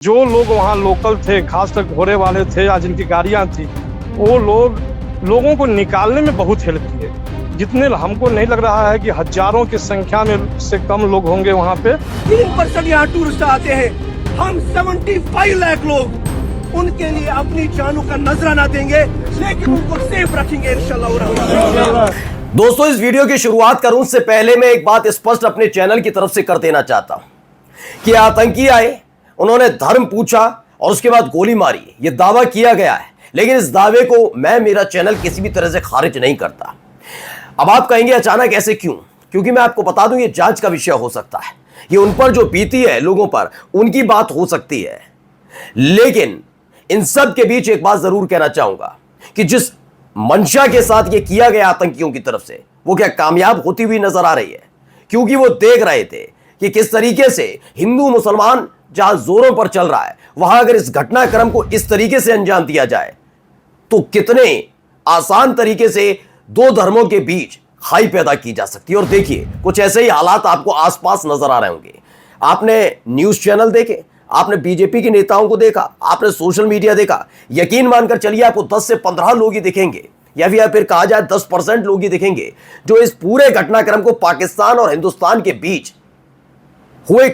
जो लोग वहाँ लोकल थे, खासकर घोड़े वाले थे या जिनकी गाड़ियाँ थी, वो लोगों को निकालने में बहुत हेल्प किए। जितने हमको नहीं लग रहा है कि हजारों की संख्या में से कम लोग होंगे वहाँ पे। 3% यहाँ टूरिस्ट आते हैं, हम 75 लाख लोग उनके लिए अपनी जानों का नजराना देंगे, लेकिन उनको सेफ रखेंगे इंशाल्लाह। दोस्तों, इस वीडियो की शुरुआत करूं उससे पहले मैं एक बात स्पष्ट अपने चैनल की तरफ से कर देना चाहता हूं कि आतंकी आए, उन्होंने धर्म पूछा और उसके बाद गोली मारी। यह दावा किया गया है, लेकिन इस दावे को मेरा चैनल किसी भी तरह से खारिज नहीं करता। अब आप कहेंगे अचानक ऐसे क्यों? क्योंकि मैं आपको बता दूं, यह जांच का विषय हो सकता है। ये उन पर जो बीती है, लोगों पर, उनकी बात हो सकती है। लेकिन इन सब के बीच एक बात जरूर कहना चाहूंगा कि जिस मंशा के साथ यह किया गया आतंकियों की तरफ से, वो क्या कामयाब होती हुई नजर आ रही है? क्योंकि वो देख रहे थे कि किस तरीके से हिंदू मुसलमान जहां जोरों पर चल रहा है, वहां अगर इस घटनाक्रम को इस तरीके से अंजाम दिया जाए तो कितने आसान तरीके से दो धर्मों के बीच खाई पैदा की जा सकती है। और देखिए, कुछ ऐसे ही हालात आपको आसपास नजर आ रहे होंगे। आपने न्यूज चैनल देखे, आपने बीजेपी के नेताओं को देखा, आपने सोशल मीडिया देखा, यकीन मानकर चलिए आपको 10 से 15 लोग ही दिखेंगे, या फिर कहा जाए 10% लोग ही दिखेंगे जो इस पूरे घटनाक्रम को पाकिस्तान और हिंदुस्तान के बीच हुए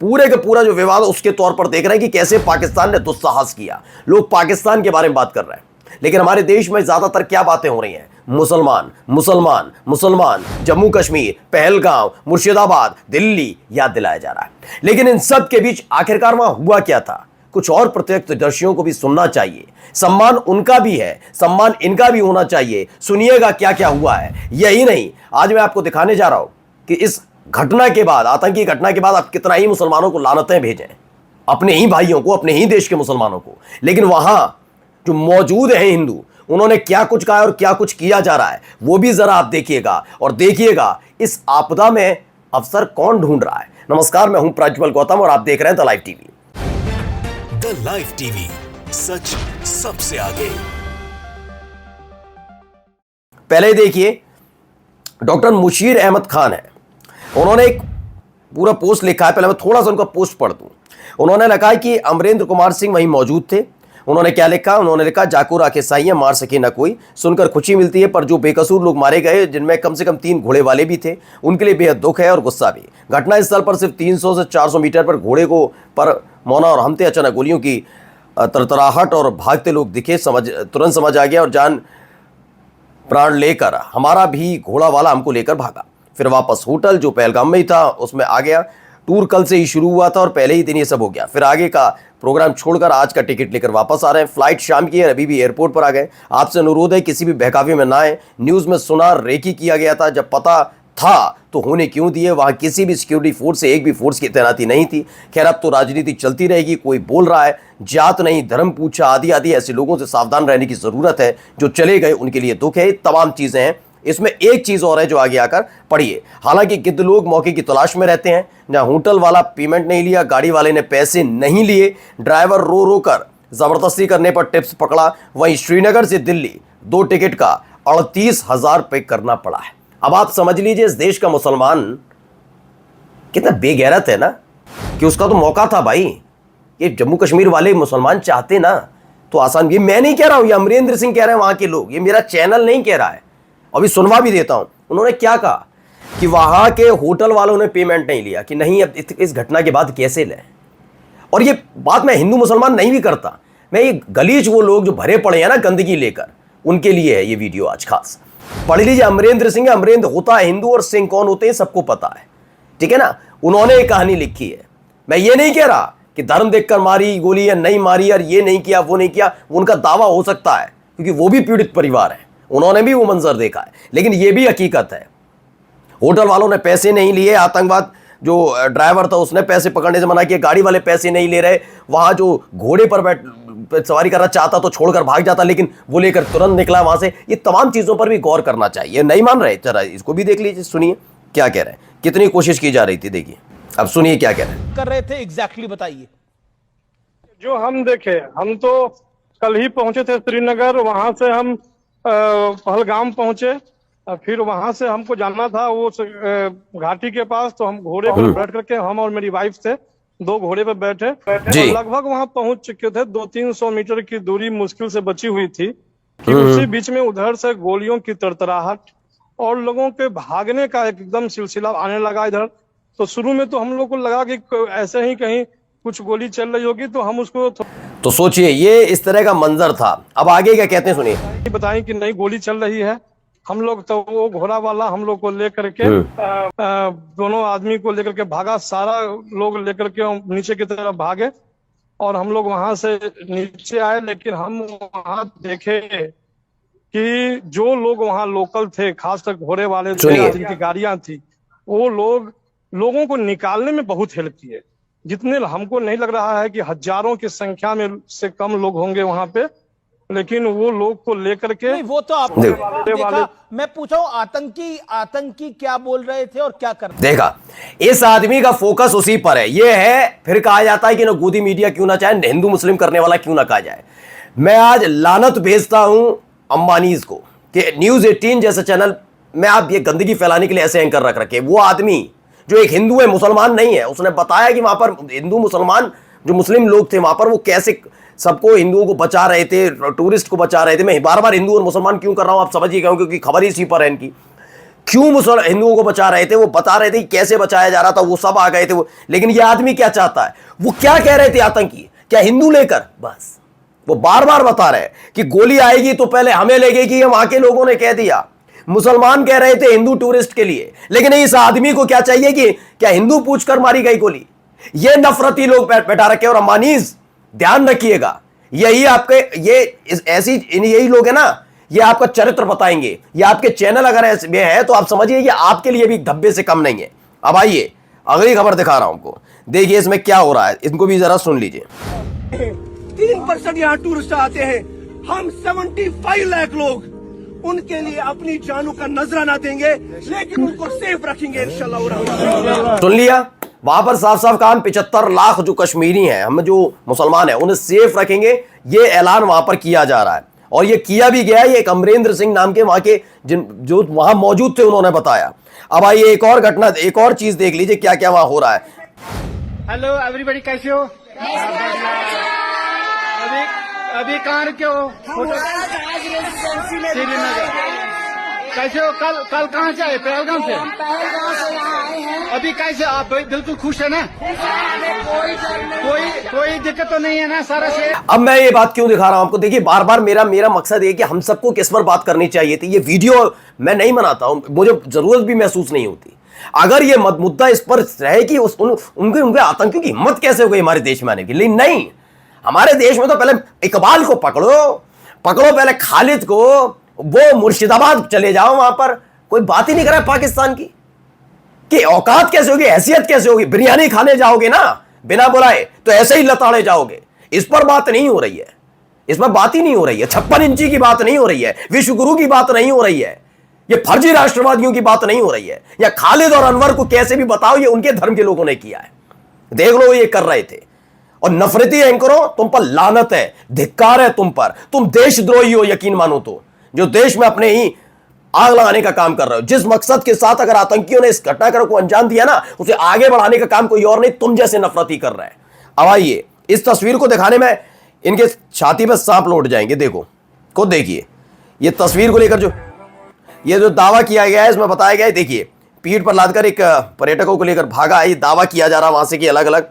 पूरे का पूरा जो विवाद उसके तौर पर देख रहे हैं कि कैसे पाकिस्तान ने दुस्साहस किया। लोग पाकिस्तान के बारे में बात कर रहे हैं, लेकिन हमारे देश में ज्यादातर क्या बातें हो रही हैं? मुसलमान मुसलमान मुसलमान, जम्मू कश्मीर, पहलगांव, मुर्शिदाबाद, दिल्ली याद दिलाया जा रहा है। लेकिन इन सब के बीच आखिरकार वहां हुआ क्या था? कुछ और प्रत्यक्षदर्शियों को भी सुनना चाहिए। सम्मान उनका भी है, सम्मान इनका भी होना चाहिए। सुनिएगा क्या क्या हुआ है। यही नहीं, आज मैं आपको दिखाने जा रहा हूं कि इस घटना के बाद, आतंकी घटना के बाद, आप कितना ही मुसलमानों को लानतें भेजें, अपने ही भाइयों को, अपने ही देश के मुसलमानों को, लेकिन वहां जो मौजूद हैं हिंदू, उन्होंने क्या कुछ कहा और क्या कुछ किया जा रहा है, वो भी जरा आप देखिएगा। और देखिएगा इस आपदा में अवसर कौन ढूंढ रहा है। नमस्कार, मैं हूं प्रज्वल गौतम और आप देख रहे हैं the live TV. The live TV, सच सबसे आगे। पहले देखिए, डॉक्टर मुशीर अहमद खान है, उन्होंने एक पूरा पोस्ट लिखा है। पहले मैं थोड़ा सा उनका पोस्ट पढ़ दूं। उन्होंने लिखा है कि अमरेंद्र कुमार सिंह वहीं मौजूद थे। उन्होंने क्या लिखा? उन्होंने लिखा, जाको राखे साइयां मार सके ना कोई, सुनकर खुशी मिलती है, पर जो बेकसूर लोग मारे गए, जिनमें कम से कम 3 घोड़े वाले भी थे, उनके लिए बेहद दुख है और गुस्सा भी। घटना स्थल पर सिर्फ 300 से 400 मीटर पर घोड़े को पर मौना और हमते अचानक गोलियों की तरतराहट और भागते लोग दिखे। तुरंत समझ आ गया और जान प्राण लेकर हमारा भी घोड़ा वाला हमको लेकर भागा। फिर वापस होटल जो पहलगाम में ही था उसमें आ गया। टूर कल से ही शुरू हुआ था और पहले ही दिन ये सब हो गया। फिर आगे का प्रोग्राम छोड़कर आज का टिकट लेकर वापस आ रहे हैं। फ्लाइट शाम की है, अभी भी एयरपोर्ट पर आ गए। आपसे अनुरोध है किसी भी बहकावे में ना आए। न्यूज़ में सुना रेकी किया गया था, जब पता था तो होने क्यों दिए? वहाँ किसी भी सिक्योरिटी फोर्स से एक भी फोर्स की तैनाती नहीं थी। खैर, अब तो राजनीति चलती रहेगी। कोई बोल रहा है जात नहीं धर्म पूछा, आदि आदि, ऐसे लोगों से सावधान रहने की ज़रूरत है। जो चले गए उनके लिए दुख है। तमाम चीज़ें हैं। इसमें एक चीज और है जो आगे आकर पढ़िए। हालांकि गिद्ध लोग मौके की तलाश में रहते हैं। जहां होटल वाला पेमेंट नहीं लिया, गाड़ी वाले ने पैसे नहीं लिए, ड्राइवर रो रो कर जबरदस्ती करने पर टिप्स पकड़ा, वहीं श्रीनगर से दिल्ली 2 टिकट का 38,000 पे करना पड़ा है। अब आप समझ लीजिए, इस देश का मुसलमान कितना बेगैरत है ना, कि उसका तो मौका था भाई। ये जम्मू कश्मीर वाले मुसलमान चाहते ना तो आसान। ये मैं नहीं कह रहा हूं, ये अमरेंद्र सिंह कह रहे हैं वहां के लोग, ये मेरा चैनल नहीं कह रहा है। अभी सुनवा भी देता हूं। उन्होंने क्या कहा कि वहां के होटल वालों ने पेमेंट नहीं लिया, कि नहीं अब इस घटना के बाद कैसे लें। और ये बात मैं हिंदू मुसलमान नहीं भी करता, मैं ये गलीच वो लोग जो भरे पड़े हैं ना गंदगी लेकर, उनके लिए है ये वीडियो आज खास। पढ़ लीजिए। अमरेंद्र सिंह, अमरेंद्र होता है हिंदू और सिंह कौन होते हैं सबको पता है, ठीक है ना। उन्होंने एक कहानी लिखी है। मैं ये नहीं कह रहा कि धर्म देखकर मारी गोली या नहीं मारी, और ये नहीं किया वो नहीं किया। उनका दावा हो सकता है क्योंकि वो भी पीड़ित परिवार है, उन्होंने भी वो मंजर देखा है। लेकिन ये भी हकीकत है, होटल वालों ने पैसे नहीं लिए, आतंकवाद जो ड्राइवर था उसने पैसे पकड़ने से मना किया, गाड़ी वाले पैसे नहीं ले रहे, वहां जो घोड़े पर सवारी करना चाहता तो छोड़कर भाग जाता, लेकिन वो लेकर तुरंत निकला वहां से। ये तमाम चीजों पर भी गौर करना चाहिए। नहीं मान रहे, जरा इसको भी देख लीजिए, सुनिए क्या कह रहे हैं। कितनी कोशिश की जा रही थी, देखिए अब सुनिए क्या कह रहे थे। एग्जैक्टली बताइए। जो हम देखे, हम तो कल ही पहुंचे थे श्रीनगर, वहां से हम पहलगाम पहुंचे। फिर वहां से हमको जाना था वो घाटी के पास, तो हम घोड़े पर बैठ करके, हम और मेरी वाइफ थे, दो घोड़े पे बैठे जी। और लगभग वहां पहुंच चुके थे। 200-300 मीटर की दूरी मुश्किल से बची हुई थी कि उसी बीच में उधर से गोलियों की तड़तड़ाहट और लोगों के भागने का एकदम सिलसिला आने लगा इधर। तो शुरू में तो हम लोग को लगा कि ऐसे ही कहीं कुछ गोली चल रही होगी, तो हम उसको तो सोचिए ये इस तरह का मंजर था। अब आगे क्या कहते हैं सुनिए। बताएं कि नहीं गोली चल रही है। हम लोग तो वो घोड़ा वाला हम लोग को लेकर के दोनों आदमी को लेकर के भागा, सारा लोग लेकर के नीचे की तरफ भागे और हम लोग वहां से नीचे आए। लेकिन हम वहां देखे कि जो लोग वहां लोकल थे, खासकर घोड़े वाले थे, सुनिए। जिनकी गाड़ियां थी, वो लोगों को निकालने में बहुत हेल्प किए। जितने हमको नहीं लग रहा है कि हजारों की संख्या में से कम लोग होंगे वहां पे, लेकिन वो लोग को लेकर के नहीं, वो तो आपने वाले देखा। मैं पूछा हूं आतंकी क्या बोल रहे थे और क्या कर रहे थे? देखा, इस आदमी का फोकस उसी पर है। ये है, फिर कहा जाता है कि ना गोदी मीडिया क्यों ना चाहे, हिंदू मुस्लिम करने वाला क्यों ना कहा जाए। मैं आज लानत भेजता हूं अंबानीज को कि न्यूज 18 जैसे चैनल में आप ये गंदगी फैलाने के लिए ऐसे एंकर रख रखे। वो आदमी जो एक हिंदू है, मुसलमान नहीं है, उसने बताया कि वहां पर हिंदू मुसलमान जो मुस्लिम लोग थे वहां पर वो कैसे सबको हिंदुओं को बचा रहे थे, टूरिस्ट को बचा रहे थे। मैं बार बार हिंदू और मुसलमान क्यों कर रहा हूं आप समझिएगा, क्योंकि खबर इसी पर है इनकी। क्यों हिंदुओं को बचा रहे थे, वो बता रहे थे कि कैसे बचाया जा रहा था, वो सब आ गए थे वो। लेकिन ये आदमी क्या चाहता है, वो क्या कह रहे थे आतंकी, क्या हिंदू लेकर, बस वो बार बार बता रहे हैं कि गोली आएगी तो पहले हमें लगेगी। वहां के लोगों ने कह दिया, मुसलमान कह रहे थे हिंदू टूरिस्ट के लिए, लेकिन इस आदमी को क्या चाहिए कि क्या हिंदू पूछकर मारी गई गोली। ये नफरती लोग बैठा रखे। और अंबानीज ध्यान रखिएगा, यही आपके यही लोग है ना, ये आपका चरित्र बताएंगे। ये आपके चैनल अगर ऐसे है तो आप समझिए कि आपके लिए भी धब्बे से कम नहीं है। अब आइए अगली खबर दिखा रहा हूं आपको, देखिए इसमें क्या हो रहा है, इनको भी जरा सुन लीजिए। 3% यहाँ टूरिस्ट आते हैं। हम 75 लाख लोग उनके लिए अपनी जानों का नजराना देंगे, लेकिन उनको सेफ रखेंगे इंशाल्लाह। सुन लिया, वहां पर साफ साफ कहा 75 लाख जो कश्मीरी हैं, हम जो मुसलमान हैं, उन्हें सेफ रखेंगे। ये ऐलान वहां पर किया जा रहा है और ये किया भी गया है। ये एक अमरेंद्र सिंह नाम के वहां के जो वहां मौजूद थे उन्होंने बताया। अब आइए एक और घटना, एक और चीज देख लीजिए क्या क्या वहां हो रहा है। हेलो एवरीबॉडी, कैसे हो? अभी कहाँ रुके हो? श्रीनगर। कैसे हो? कल कहाँ से आए? पहलगाम से। अभी कैसे आप बिल्कुल खुश है ना? कोई दिक्कत तो नहीं है ना? सारा से अब मैं ये बात क्यों दिखा रहा हूं आपको, देखिए बार बार मेरा मकसद है कि हम सबको किस पर बात करनी चाहिए थी। ये वीडियो मैं नहीं बनाता हूं, मुझे जरूरत भी महसूस नहीं होती। अगर ये मुद्दा इस पर रहे कि उनके आतंकियों की हिम्मत कैसे हो गई हमारे देश में आने की, लेकिन नहीं, हमारे देश में तो पहले इकबाल को पकड़ो पहले खालिद को, वो मुर्शिदाबाद चले जाओ, वहां पर कोई बात ही नहीं करे पाकिस्तान की कि औकात कैसे होगी, हैसियत कैसे होगी। बिरयानी खाने जाओगे ना बिना बुलाए तो ऐसे ही लताड़े जाओगे। इस पर बात नहीं हो रही है, इस पर बात ही नहीं हो रही है। 56 इंची की बात नहीं हो रही है, विश्व गुरु की बात नहीं हो रही है, ये फर्जी राष्ट्रवादियों की बात नहीं हो रही है। या खालिद और अनवर को कैसे भी बताओ, ये उनके धर्म के लोगों ने किया है, देख लो ये कर रहे थे। और नफरती एंकरों, तुम पर लानत है, धिक्कार है तुम पर। तुम देशद्रोही हो यकीन मानो तो, जो देश में अपने ही आग लगाने का काम कर रहे हो। जिस मकसद के साथ अगर आतंकियों ने इस घटनाक्रम को अंजाम दिया ना, उसे आगे बढ़ाने का काम कोई और नहीं, तुम जैसे नफरती कर रहे हैं। अब आइए इस तस्वीर को दिखाने में इनके छाती पर सांप लौट जाएंगे। देखो खुद देखिए, ये तस्वीर को लेकर ये जो दावा किया गया है, इसमें बताया गया है, देखिए पीठ पर लादकर एक पर्यटकों को लेकर भागा है। ये दावा किया जा रहा है वहां से कि अलग अलग,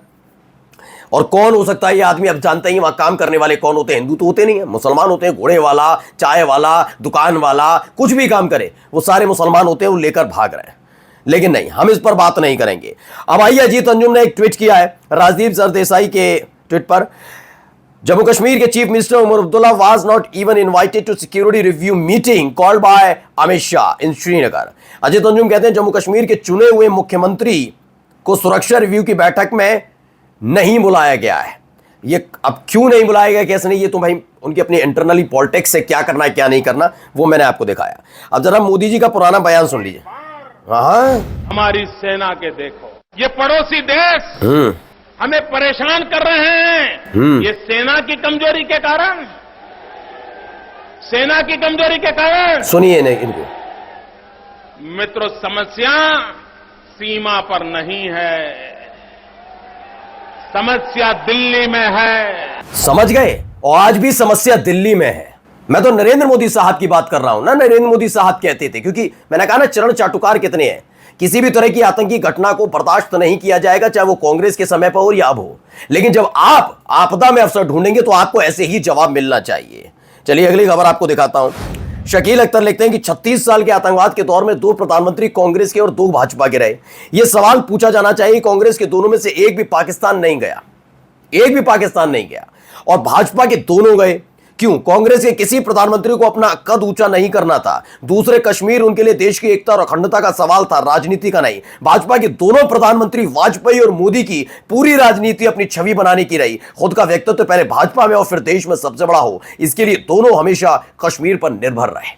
और कौन हो सकता है ये आदमी, अब जानते ही वहां काम करने वाले कौन होते हैं। हिंदू तो होते नहीं है, मुसलमान होते हैं। घोड़े वाला, चाय वाला, दुकान वाला, कुछ भी काम करे वो सारे मुसलमान होते हैं, वो लेकर भाग रहे हैं। लेकिन नहीं, हम इस पर बात नहीं करेंगे। अब आइए, अजीत अंजुम ने एक ट्वीट किया है राजदीप सरदेसाई के ट्वीट पर। जम्मू कश्मीर के chief minister Omar Abdullah was not even invited to security review meeting called by Amit Shah in Srinagar. Ajit Anjum कहते हैं जम्मू कश्मीर के चुने हुए मुख्यमंत्री को सुरक्षा रिव्यू की बैठक में नहीं बुलाया गया है। ये अब क्यों नहीं बुलाया गया, कैसे नहीं, ये तो भाई उनकी अपनी इंटरनली पॉलिटिक्स से क्या करना है क्या नहीं करना वो मैंने आपको दिखाया। अब जरा मोदी जी का पुराना बयान सुन लीजिए। हाँ, हमारी सेना के देखो, ये पड़ोसी देश हमें परेशान कर रहे हैं। ये सेना की कमजोरी के कारण, सेना की कमजोरी के कारण। सुनिए नहीं इनको। मित्रों, समस्या सीमा पर नहीं है, समस्या दिल्ली में है। समझ गए? और आज भी समस्या दिल्ली में है। मैं तो नरेंद्र मोदी साहब की बात कर रहा हूं ना। नरेंद्र मोदी साहब कहते थे, क्योंकि मैंने कहा ना चरण चाटुकार कितने हैं। किसी भी तरह की आतंकी घटना को बर्दाश्त नहीं किया जाएगा, चाहे वो कांग्रेस के समय पर हो या अब हो। लेकिन जब आप आपदा में अवसर ढूंढेंगे तो आपको ऐसे ही जवाब मिलना चाहिए। चलिए अगली खबर आपको दिखाता हूं। शकील अख्तर लिखते हैं कि 36 साल के आतंकवाद के दौर में 2 प्रधानमंत्री कांग्रेस के और 2 भाजपा के रहे। यह सवाल पूछा जाना चाहिए, कांग्रेस के दोनों में से एक भी पाकिस्तान नहीं गया, एक भी पाकिस्तान नहीं गया, और भाजपा के दोनों गए। क्यों? कांग्रेस के किसी प्रधानमंत्री को अपना कद ऊंचा नहीं करना था। दूसरे कश्मीर उनके लिए देश की एकता और अखंडता का सवाल था, राजनीति का नहीं। भाजपा के दोनों प्रधानमंत्री वाजपेयी और मोदी की पूरी राजनीति अपनी छवि बनाने की रही। खुद का व्यक्तित्व पहले भाजपा में और फिर देश में सबसे बड़ा हो, इसके लिए दोनों हमेशा कश्मीर पर निर्भर रहे।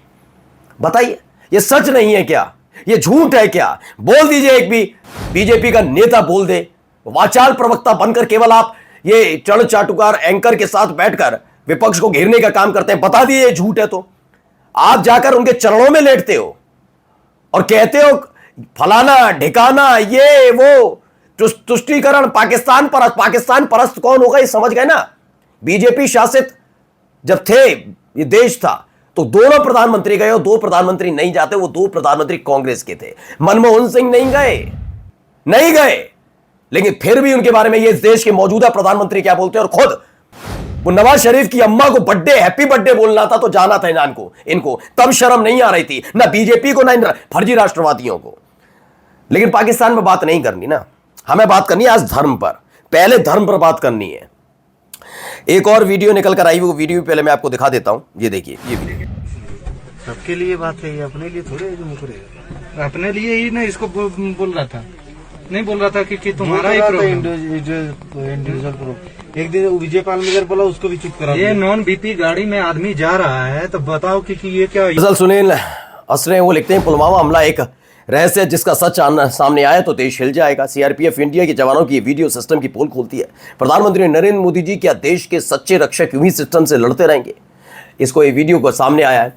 बताइए, यह सच नहीं है क्या? यह झूठ है क्या? बोल दीजिए, एक भी बीजेपी का नेता बोल दे। वाचाल प्रवक्ता बनकर केवल आप ये चढ़ चाटुकार एंकर के साथ बैठकर विपक्ष को घेरने का काम करते हैं। बता दिए ये झूठ है तो आप जाकर उनके चरणों में लेटते हो और कहते हो फलाना ढिकाना, ये वो तुष्टीकरण, पाकिस्तान परस्त। पाकिस्तान परस्त कौन होगा, ये समझ गए ना? बीजेपी शासित जब थे ये देश था तो दोनों प्रधानमंत्री गए और 2 प्रधानमंत्री नहीं जाते, वो 2 प्रधानमंत्री कांग्रेस के थे। मनमोहन सिंह नहीं गए, लेकिन फिर भी उनके बारे में ये देश के मौजूदा प्रधानमंत्री क्या बोलते हैं। और खुद वो नवाज शरीफ की अम्मा को हैप्पी बर्थडे बोलना था तो जाना था इनको तब शर्म नहीं आ रही थी, ना बीजेपी को, ना इन फर्जी राष्ट्रवादियों को। लेकिन पाकिस्तान में बात नहीं करनी ना, हमें बात करनी है आज धर्म पर। पहले धर्म पर बात करनी है। एक और वीडियो निकल कर आई, वो वीडियो पहले मैं आपको दिखा देता हूं। ये देखिए, ये वीडियो सबके लिए बात है, अपने लिए थोड़े अपने लिए ही ना। इसको बोल रहा था, नहीं बोल रहा था कि तुम्हारा ही इंडिविजुअल प्रूफ। एक दिन विजय पालमेकर बोला, उसको भी चुप करा। ये नॉन बीपी गाड़ी में आदमी जा रहा है तो बताओ कि ये क्या। सुनील असरे वो लिखते हैं, पुलवामा हमला एक रहस्य जिसका सच सामने आया तो देश हिल जाएगा। सीआरपीएफ इंडिया के जवानों की वीडियो सिस्टम की पोल खोलती है। प्रधानमंत्री नरेंद्र मोदी जी क्या देश के सच्चे रक्षक यूं ही सिस्टम से लड़ते रहेंगे? इसको ये वीडियो को सामने आया है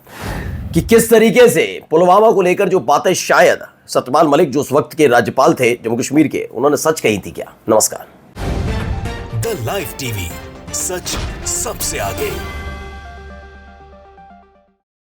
कि किस तरीके से पुलवामा को लेकर जो बातें शायद सत्यपाल मलिक जो उस वक्त के राज्यपाल थे जम्मू कश्मीर के, उन्होंने सच कही थी क्या? नमस्कार। द लाइव टीवी, सच सबसे आगे।